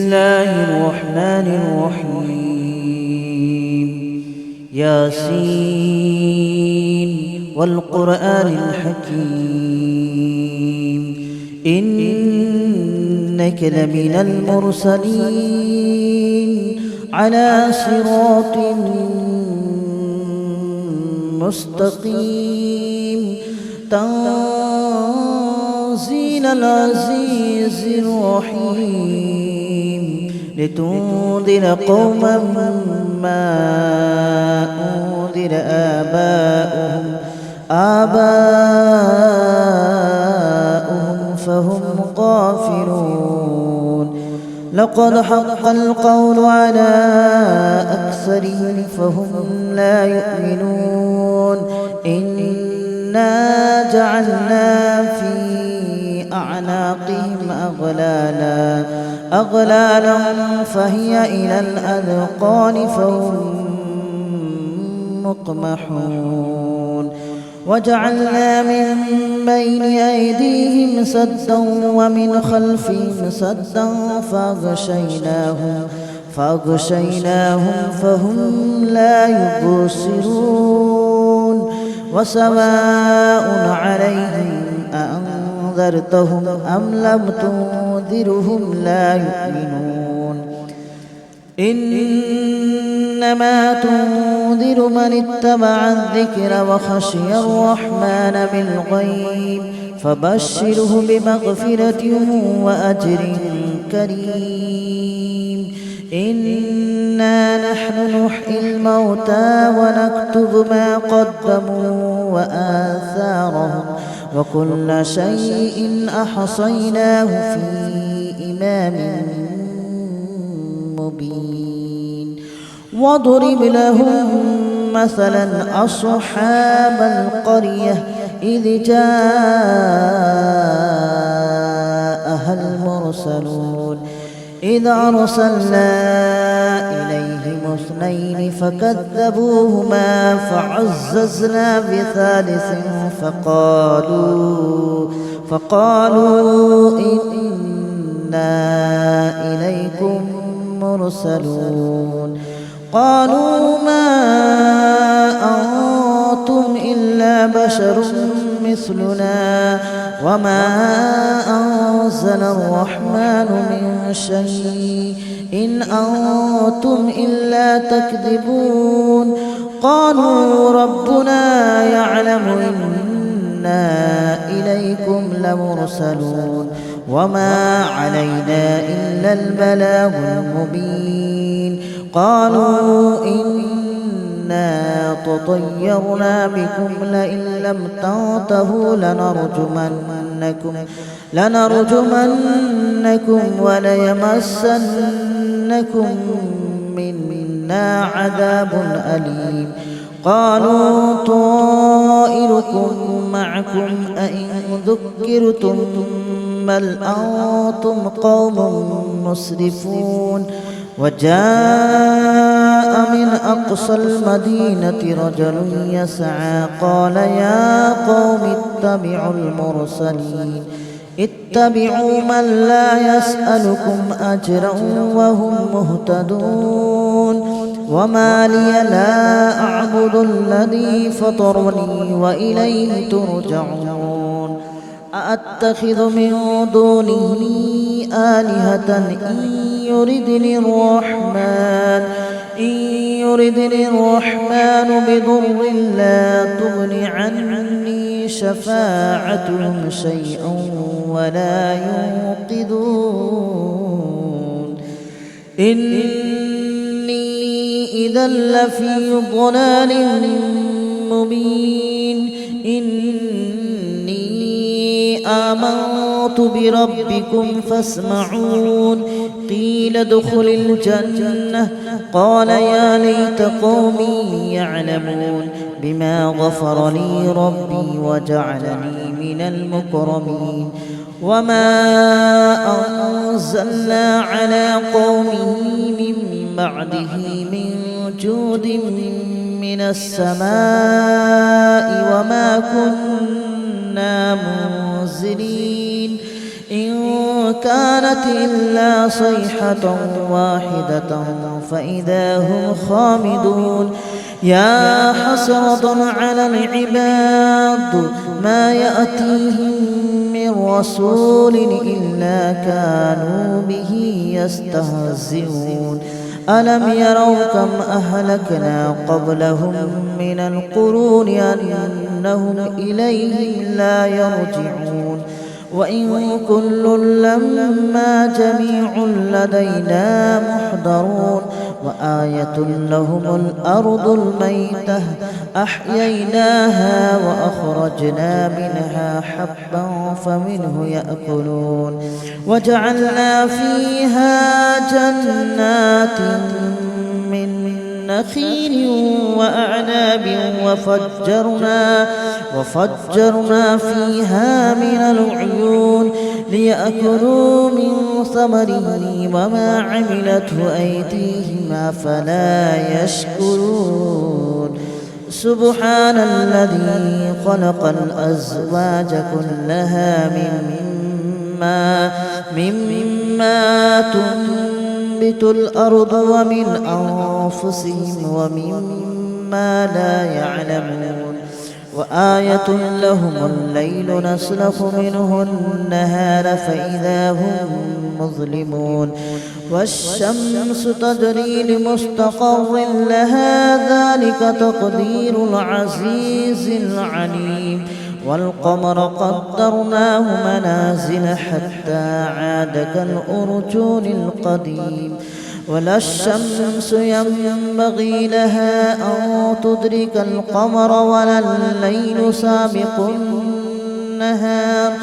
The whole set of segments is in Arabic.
الله الرحمن الرحيم. ياسين والقرآن الحكيم إنك لمن المرسلين على صراط مستقيم تنزيل العزيز الرحيم لتنذر قوما ما أنذر آباؤهم فهم غافلون. لقد حق القول على أكثرهم فهم لا يؤمنون. إنا جعلنا في أعناقهم أغلالا فهي إلى الأذقان فهم مقمحون. وجعلنا من بين أيديهم سدا ومن خلفهم سدا فأغشيناهم فهم لا يبصرون. وسواء عليهم أأنذرتهم أم لم تنذرهم لا يؤمنون. إنما تنذر من اتبع الذكر وخشي الرحمن بالغيب فبشره بمغفرة وأجر كريم. إنا نحن نحيي الموتى ونكتب ما قدموا وآثارهم وكل شيء أحصيناه في إمام مبين. واضرب لهم مثلا أصحاب القرية إذ جاءها المرسلون إذ أرسلنا إليهم اثنين فكذبوهما فعززنا بثالث فقالوا إنا إليكم مرسلون. قالوا ما أنتم إلا بشر مثلنا وما أنزل الرحمن من شيء إن أنتم إلا تكذبون. قالوا ربنا يعلم إنا إليكم لمرسلون وما علينا إلا البلاغ المبين. قالوا إنا تطيرنا بكم لئن لم تنتهوا لنرجمنكم وليمسنكم منا عذاب أليم. قالوا طائركم معكم أئن ذكرتم بل أنتم قوم مسرفون. وجاء من أقصى المدينة رجل يسعى قال يا قوم اتبعوا من لا يسألكم أجرا وهم مهتدون. وما لي لا أعبد الذي فطرني وإليه ترجعون. أأتخذ من دونه آلهة إن يردني الرحمن بضر لا تغن عني شفاعتهم شيئا ولا ينقذون. إني إذا لفي ضلال مبين. إني آمنت بربكم فاسمعون. قيل ادخل الجنة قال يا ليت قومي يعلمون بما غفر لي ربي وجعلني من المكرمين. وما أنزلنا على قومه من بعده من جود من السماء وما كنا منزلين. إن كانت إلا صيحة واحدة فإذا هم خامدون يا حسرة على العباد ما يأتيهم من رسول إلا كانوا به يستهزئون ألم يروا كم أهلكنا قبلهم من القرون أنهم إليهم لا يرجعون وإن كل لما جميع لدينا محضرون وآية لهم الأرض الميتة أحييناها وأخرجنا منها حبا فمنه يأكلون وجعلنا فيها جنات من نخيل وأعناب وفجرنا فيها من العيون ليأكلوا من ثمره وما عملته أيديهم أفلا يشكرون سبحان الذي خلق الأزواج كلها مما تنبت الأرض ومن أنفسهم ومما لا يعلمون وآية لهم الليل نسلخ منه النهار فإذا هم مظلمون والشمس تجري لمستقر لها ذلك تقدير العزيز العليم والقمر قدرناه منازل حتى عاد كالأرجون القديم ولا الشمس ينبغي لها أن تدرك القمر ولا الليل سابق النهار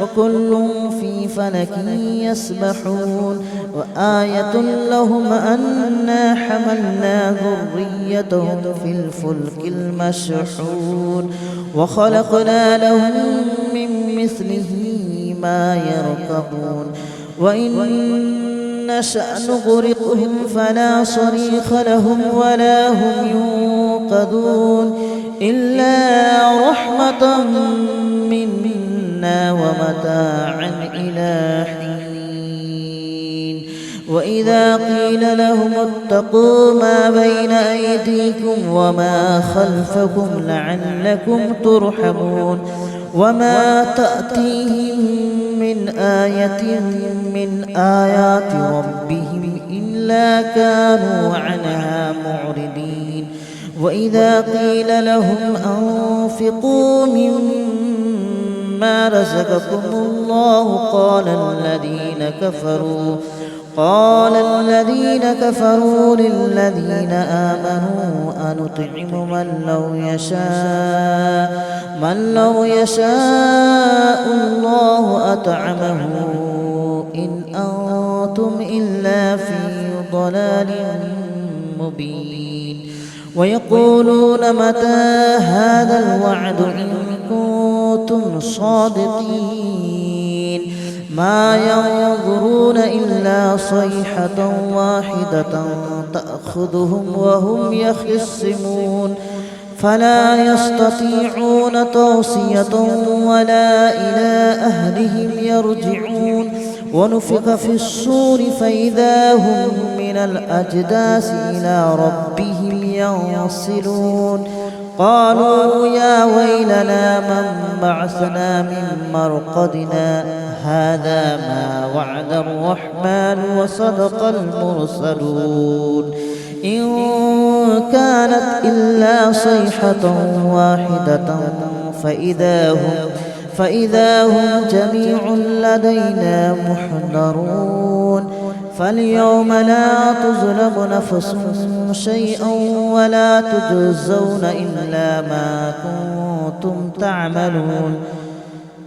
وكل في فلك يسبحون وآية لهم أنا حملنا ذريتهم في الفلك المشحون وخلقنا لهم من مثله ما يركبون وإن نشأ نغرقهم فلا صريخ لهم ولا هم ينقذون إلا رحمة منا ومتاعا إلى حين وإذا قيل لهم اتقوا ما بين أيديكم وما خلفكم لعلكم ترحمون وما تأتيهم من آية من آيات ربهم إلا كانوا عنها معرضين وإذا قيل لهم أنفقوا مما رزقكم الله قال الذين كفروا للذين آمنوا أنطعم من لو يشاء الله أطعمه إن أنتم إلا في ضلال مبين ويقولون متى هذا الوعد إن كنتم صادقين ما ينظرون إلا صيحة واحدة تأخذهم وهم يخصمون فلا يستطيعون توصية ولا إلى أهلهم يرجعون ونفخ في الصور فإذا هم من الأجداث إلى ربهم ينسلون قالوا يا ويلنا من بعثنا من مرقدنا هذا ما وعد الرحمن وصدق المرسلون إن كانت إلا صيحة واحدة فإذا هم جميع لدينا محضرون فاليوم لا تظلم نفس شيئا ولا تجزون إلا ما كنتم تعملون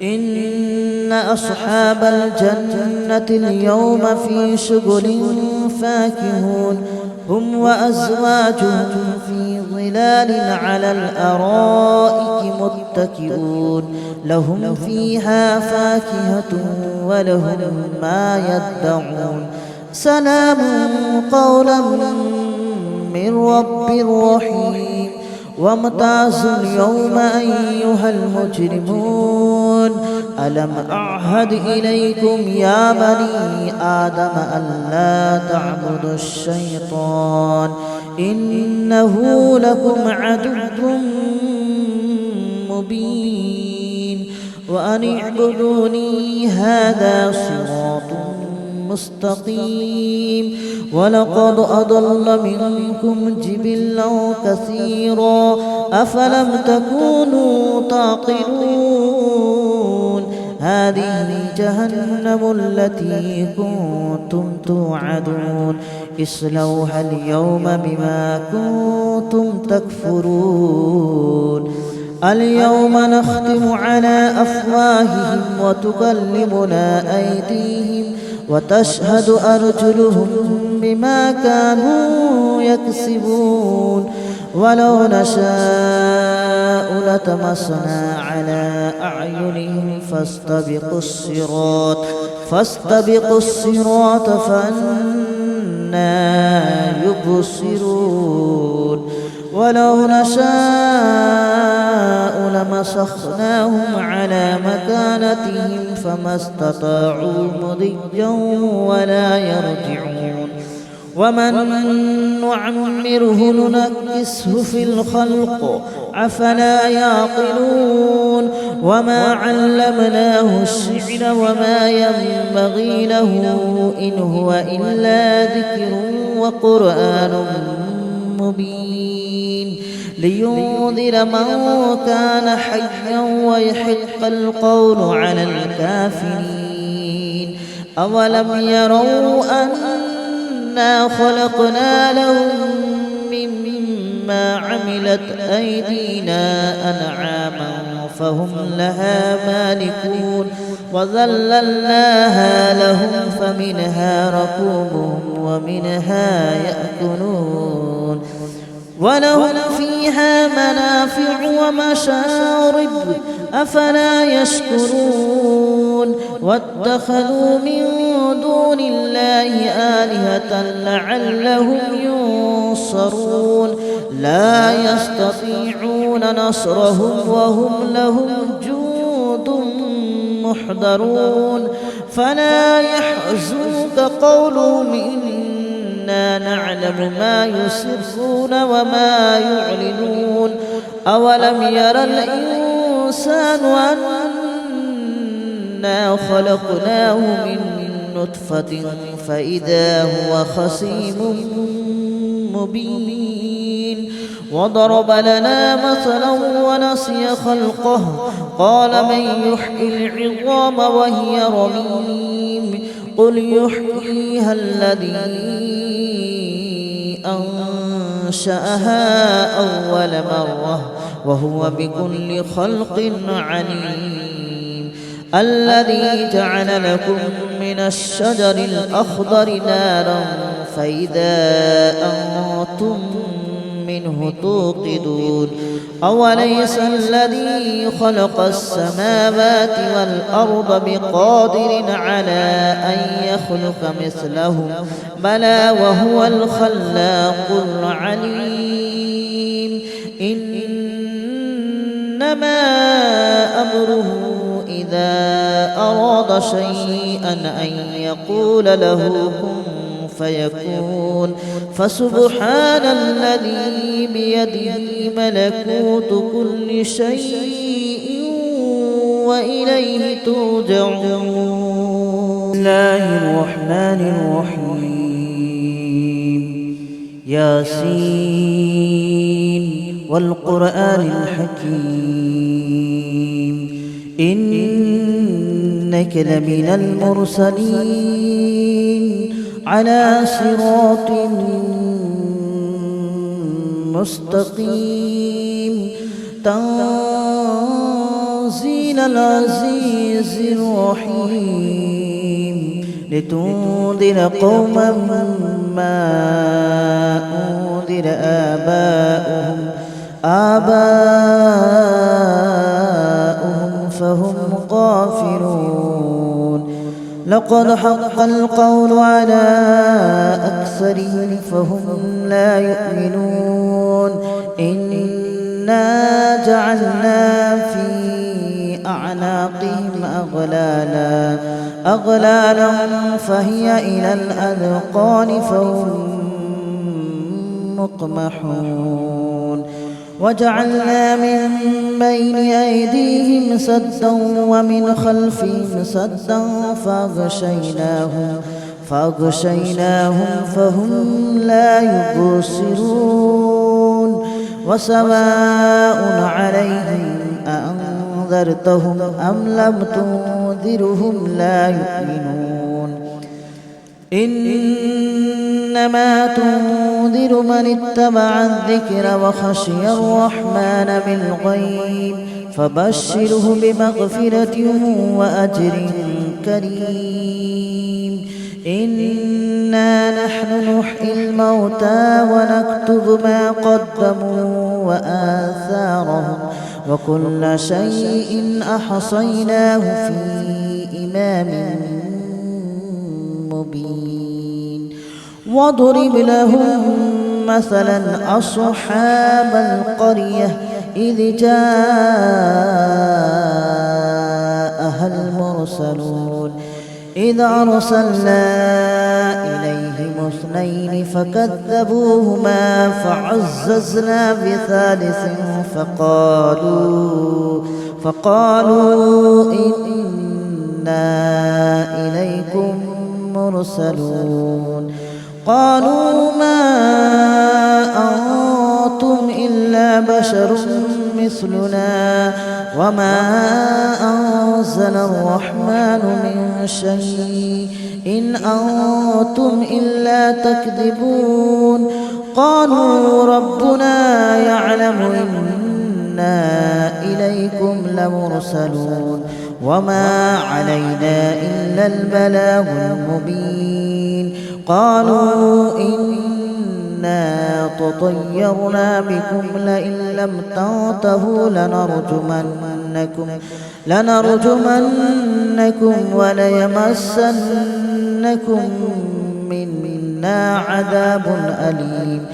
إن أصحاب الجنة اليوم في شغل فاكهون هم وأزواجهم في ظلال على الأرائك متكئون لهم فيها فاكهة ولهم ما يدعون سلام قولا من رب رحيم وامتازوا اليوم أيها المجرمون ألم أعهد إليكم يا بني آدم ألا تعبدوا الشيطان إنه لكم عدو مبين وأن اعبدوني هذا صراط مستقيم ولقد أضل منكم جبلا كثيرا أفلم تكونوا تعقلون هذه جهنم التي كنتم توعدون اصلوها اليوم بما كنتم تكفرون اليوم نختم على أفواههم وتكلمنا أيديهم وتشهد أرجلهم بما كانوا يكسبون ولو نشاء لطمسنا على أعينهم فاستبقوا الصراط فأنى يبصرون ولو نشاء لمسخناهم على مكانتهم فما استطاعوا مضيا ولا يرجعون ومن نعمره ننكسه في الخلق أفلا يعقلون وما علمناه الشعر وما ينبغي له إن هو إلا ذكر وقرآن مبين لينذر من كان حيا ويحق القول على الكافرين أولم يروا أنا خلقنا لهم مما عملت أيدينا أنعاما فهم لها مالكون وذللناها لهم فمنها ركوبهم ومنها يأكلون ولهم فيها منافع ومشارب أفلا يشكرون واتخذوا من دون الله آلهة لعلهم ينصرون لا يستطيعون نصرهم وهم لهم جند محضرون فلا يحزنك قولهم إنا نعلم ما يسرون وما يعلنون أولم ير الإنسان أنا خلقناه من نطفة فإذا هو خصيم مبين وضرب لنا مثلا ونسي خلقه قال من يحيي العظام وهي رميم قل يحييها الذي أنشأها أول مرة وهو بكل خلق عليم الذي جعل لكم من الشجر الأخضر نارا فإذا أنتم منه توقدون أوليس الذي خلق السماوات والأرض بقادر على أن يخلق مثلهم بلى وهو الخلاق العليم إنما أمره إذا أراد شيئا أن يقول له كن فيكون فسبحان الذي بيده ملكوت كل شيء وإليه ترجعون. بسم الله الرحمن الرحيم ياسين والقرآن الحكيم إنك لمن المرسلين على صراط مستقيم تنزيل العزيز الرحيم لتنذر قوما ما أنذر آباؤهم فهم غافلون لقد حق القول على أكثرهم فهم لا يؤمنون إنا جعلنا في أعناقهم أغلالا فهي إلى الأذقان فهم مقمحون وجعلنا من بين أيديهم سدا ومن خلفهم سدا فأغشيناهم فهم لا يبصرون وسواء عليهم أأنذرتهم أم لم تنذرهم لا يؤمنون إنما تنذر من اتبع الذكر وخشي الرحمن بالغيب فبشره بمغفرة وأجر كريم إنا نحن نحيي الموتى ونكتب ما قدموا وآثارهم وكل شيء أحصيناه في إمام مبين واضرب لهم مثلا أصحاب القرية إذ جاءها المرسلون إذ أرسلنا إليهم اثنين فكذبوهما فعززنا بثالث فقالوا إنا إليكم مرسلون قالوا ما أنتم إلا بشر مثلنا وما أنزل الرحمن من شيء إن أنتم إلا تكذبون قالوا ربنا يعلم إنا إليكم لمرسلون وما علينا إلا البلاغ المبين قالوا إنا تطيرنا بكم لئن لم تنتهوا لنرجمنكم وليمسنكم منا عذاب أليم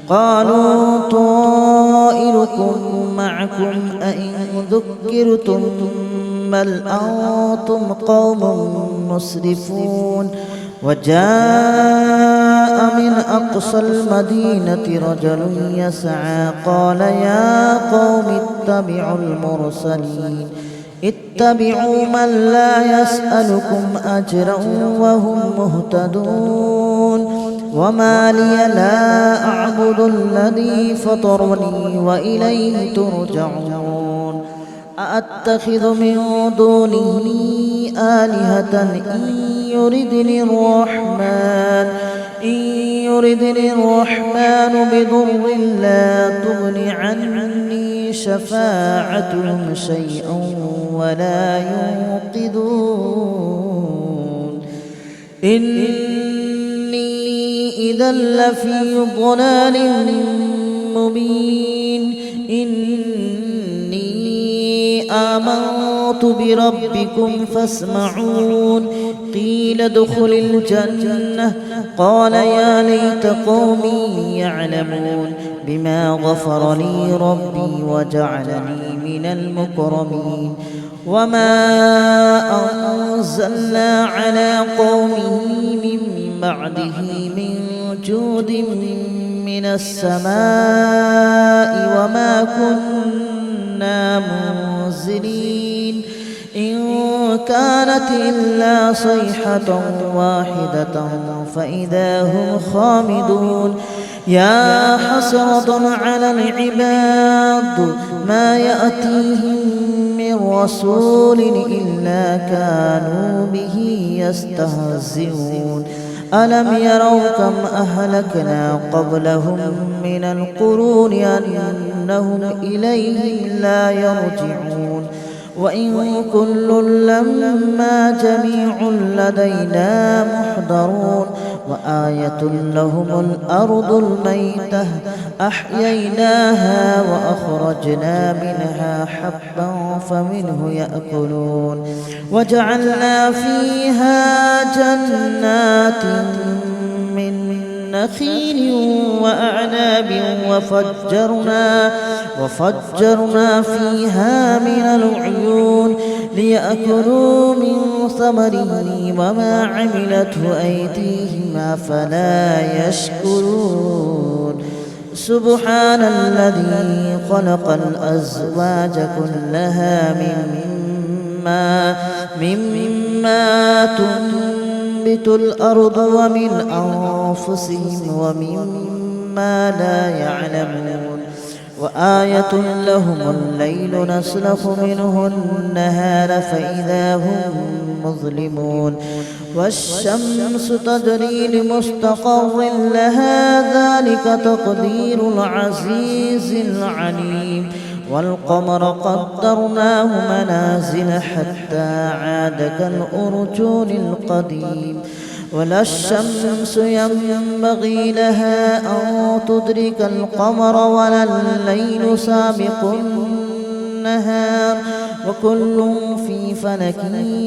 قالوا طائركم معكم أئن ذكرتم بل أنتم قوم مسرفون وجاء من أقصى المدينة رجل يسعى قال يا قوم اتبعوا من لا يسألكم أجرا وهم مهتدون وما لي لا أعبد الذي فطرني وإليه ترجعون أأتخذ من دونه آلهة إن يردني الرحمن بضر لا تغن عني شفاعتهم شيئا ولا ينقذون إني إذا لفي ضلال مبين آمنت بربكم فاسمعون قيل ادخل الجنة قال يا ليت قومي يعلمون بما غفر لي ربي وجعلني من المكرمين وما أنزلنا على قومه من بعده من جود من السماء وما كنا منزلين إن كانت إلا صيحة واحدة فإذا هم خامدون يا حسرة على العباد ما يأتيهم من رسول إلا كانوا به يستهزئون ألم يروا كم أهلكنا قبلهم من القرون أنهم إليهم لا يرجعون وإن كل لما جميع لدينا محضرون وآية لهم الأرض الميتة أحييناها وأخرجنا منها حبا فمنه يأكلون وجعلنا فيها جنات من نخيل وأعناب وفجرنا فيها من العيون ليأكلوا من ثمره وما عملته أيديهم أفلا يشكرون سبحان الذي خلق الأزواج كلها مما تنبت الأرض ومن أنفسهم ومما لا يعلمون وآية لهم الليل نسلخ منه النهار فإذا هم مظلمون والشمس تجري لمستقر لها ذلك تقدير العزيز العليم والقمر قدرناه منازل حتى عاد كالأرجون القديم ولا الشمس ينبغي لها أن تدرك القمر ولا الليل سابق النهار وكل في فلك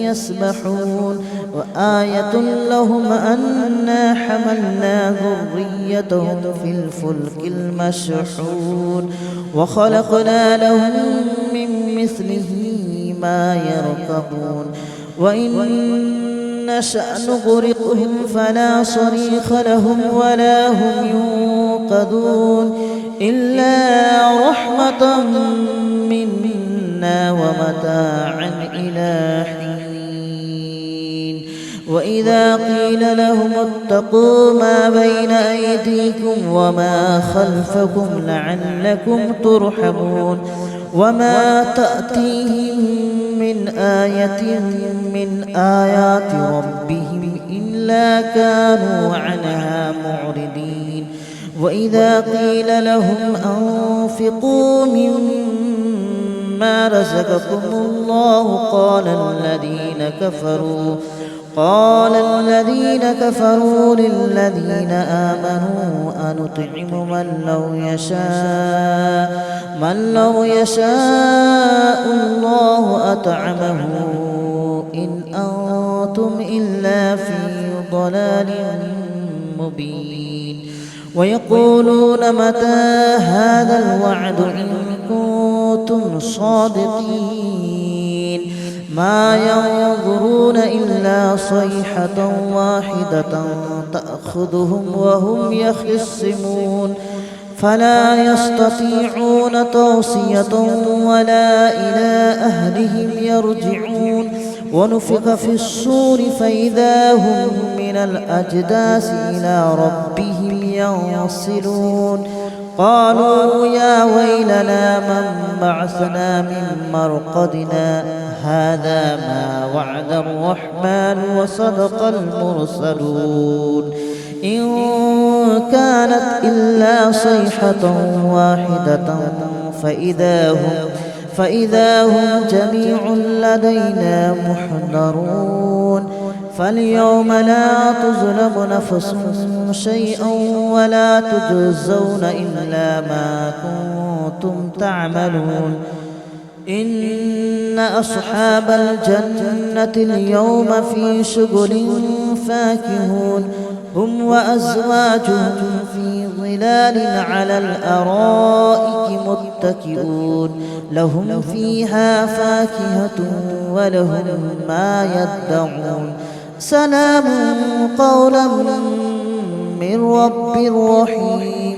يسبحون وآية لهم أنا حملنا ذريتهم في الفلك المشحون وخلقنا لهم من مثله ما يركبون وإن نشأ نغرقهم فلا صريخ لهم ولا هم ينقذون إلا رحمة منا ومتاعا إلى حين وإذا قيل لهم اتقوا ما بين أيديكم وما خلفكم لعلكم ترحمون وما تأتيهم من آية من آيات ربهم إلا كانوا عنها معرضين وإذا قيل لهم أنفقوا مما رزقكم الله قال الذين كفروا للذين آمنوا أنطعم من لو يشاء الله أطعمه إن أنتم إلا في ضلال مبين ويقولون متى هذا الوعد إن كنتم صادقين ما ينظرون إلا صيحة واحدة تأخذهم وهم يخصمون فلا يستطيعون توصية ولا إلى أهلهم يرجعون ونفخ في الصور فإذا هم من الأجداث إلى ربهم ينصلون قالوا يا ويلنا من بعثنا من مرقدنا هذا ما وعد الرحمن وصدق المرسلون إن كانت إلا صيحة واحدة فإذا هم جميع لدينا محضرون فاليوم لا تظلم نفس شيئا ولا تجزون إلا ما كنتم تعملون إن أصحاب الجنة اليوم في شغل فاكهون هم وأزواجهم في ظلال على الأرائك متكئون لهم فيها فاكهة ولهم ما يدعون سلام قولا من رب رحيم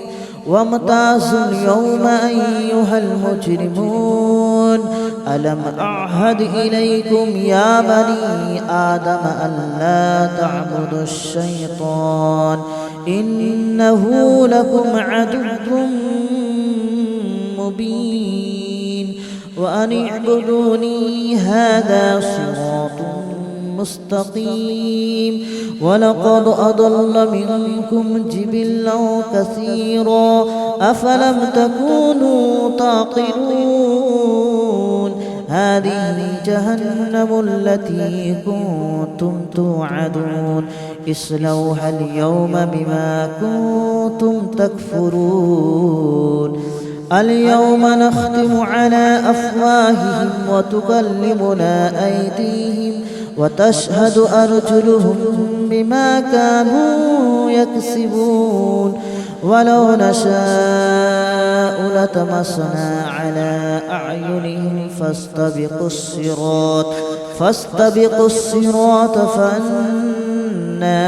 وامتازوا اليوم أيها المجرمون ألم أعهد إليكم يا بني آدم ألا تعبدوا الشيطان إنه لكم عدو مبين وأن اعبدوني هذا صراط مستقيم ولقد أضل منكم جبلا كثيرا أفلم تكونوا تعقلون هذه جهنم التي كنتم توعدون اصلوها اليوم بما كنتم تكفرون اليوم نختم على أفواههم وتكلمنا أيديهم وتشهد أرجلهم بما كانوا يكسبون ولو نشاء لطمسنا على أعينهم فاستبقوا الصراط فأنى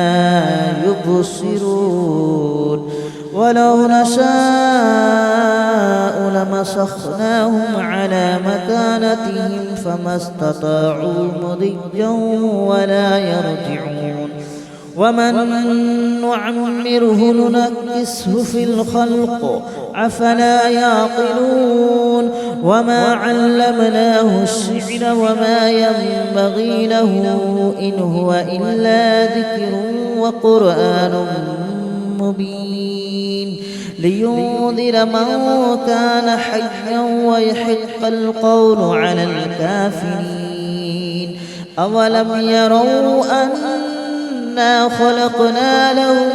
يبصرون ولو نشاء لمسخناهم على مكانتهم فما استطاعوا مضيا ولا يرجعون ومن نعمره ننكسه في الخلق أفلا يعقلون وما علمناه الشعر وما ينبغي له إن هو إلا ذكر وقرآن مبين لينذر من كان حيا ويحق القول على الكافرين أولم يروا أنا خلقنا لهم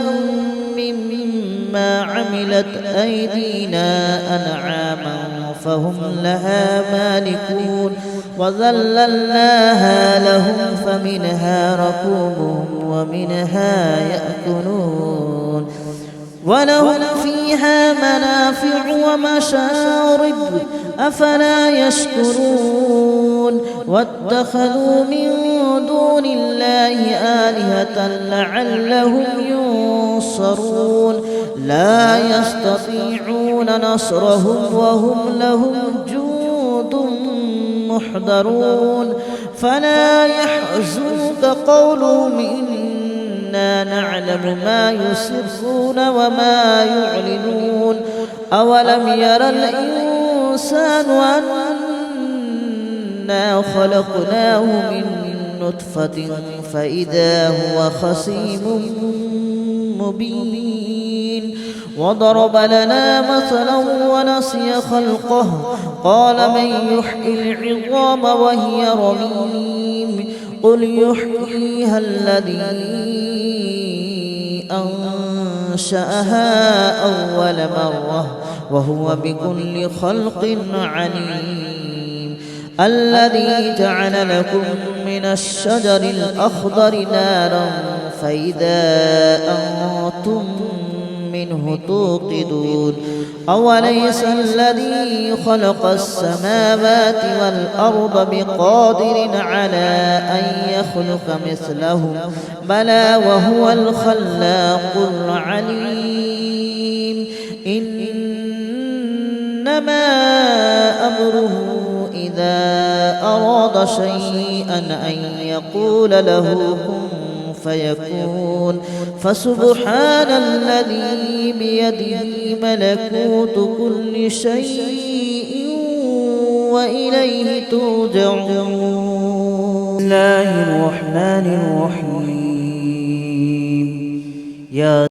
مما عملت أيدينا أنعاما فهم لها مالكون وذللناها لهم فمنها ركوبهم ومنها يأكلون ولهم فيها منافع ومشارب أفلا يشكرون واتخذوا من دون الله آلهة لعلهم ينصرون لا يستطيعون نصرهم وهم لهم جند محضرون فلا يحزنك قولهم إنا نعلم ما يسرون وما يعلنون أولم ير الإنسان أنا خلقناه من نطفة فإذا هو خصيم مبين وضرب لنا مثلا ونسي خلقه قال من يحيي العظام وهي رميم قل يحييها الذي أنشأها أول مرة وهو بكل خلق عليم الذي جعل لكم من الشجر الأخضر نارا فإذا أنتم منه توقدون أوليس الذي خلق السماوات والأرض بقادر على أن يخلق مثلهم بلى وهو الخلاق العليم إنما أمره إذا أراد شيئا أن يقول له كن فيكون فسبحان الذي بيده ملكوت كل شيء وإليه ترجعون. بسم الله الرحمن الرحيم.